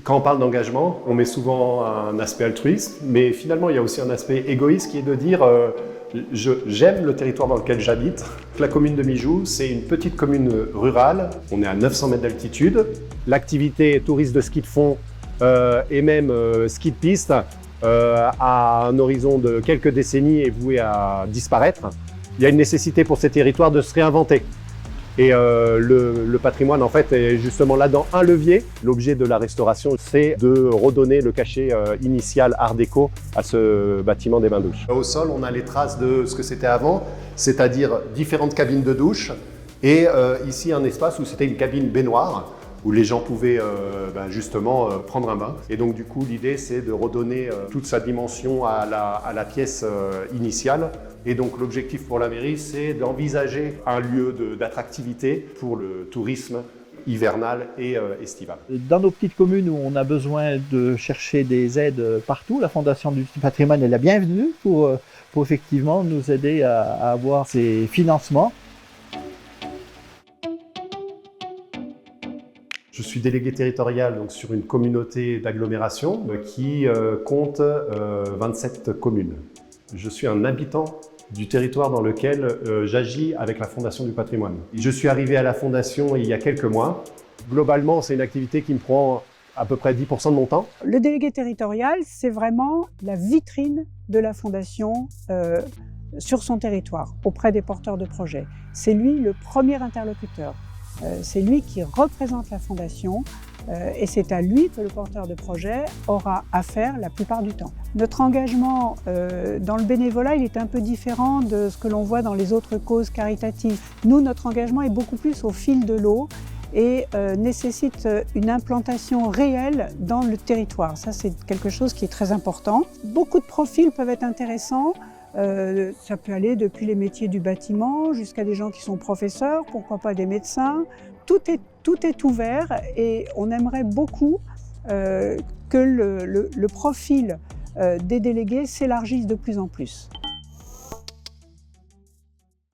Quand on parle d'engagement, on met souvent un aspect altruiste, mais finalement il y a aussi un aspect égoïste qui est de dire j'aime le territoire dans lequel j'habite. La commune de Mijoux, c'est une petite commune rurale, on est à 900 mètres d'altitude. L'activité touriste de ski de fond et même ski de piste à un horizon de quelques décennies est voué à disparaître. Il y a une nécessité pour ces territoires de se réinventer. Et le patrimoine, en fait, est justement là-dedans un levier. L'objet de la restauration, c'est de redonner le cachet initial art déco à ce bâtiment des bains-douches. Au sol, on a les traces de ce que c'était avant, c'est-à-dire différentes cabines de douche et ici un espace où c'était une cabine baignoire où les gens pouvaient justement prendre un bain. Et donc du coup, l'idée, c'est de redonner toute sa dimension à la pièce initiale. Et donc l'objectif pour la mairie, c'est d'envisager un lieu d'attractivité pour le tourisme hivernal et estival. Dans nos petites communes où on a besoin de chercher des aides partout, la Fondation du patrimoine est la bienvenue pour effectivement nous aider à avoir ces financements. Je suis délégué territorial donc, sur une communauté d'agglomération qui compte 27 communes. Je suis un habitant du territoire dans lequel j'agis avec la Fondation du patrimoine. Je suis arrivé à la Fondation il y a quelques mois. Globalement, c'est une activité qui me prend à peu près 10% de mon temps. Le délégué territorial, c'est vraiment la vitrine de la Fondation sur son territoire, auprès des porteurs de projets. C'est lui le premier interlocuteur. C'est lui qui représente la Fondation et c'est à lui que le porteur de projet aura affaire la plupart du temps. Notre engagement dans le bénévolat, il est un peu différent de ce que l'on voit dans les autres causes caritatives. Nous, notre engagement est beaucoup plus au fil de l'eau et nécessite une implantation réelle dans le territoire. Ça, c'est quelque chose qui est très important. Beaucoup de profils peuvent être intéressants. Ça peut aller depuis les métiers du bâtiment jusqu'à des gens qui sont professeurs, pourquoi pas des médecins. Tout est ouvert et on aimerait beaucoup que le profil des délégués s'élargisse de plus en plus.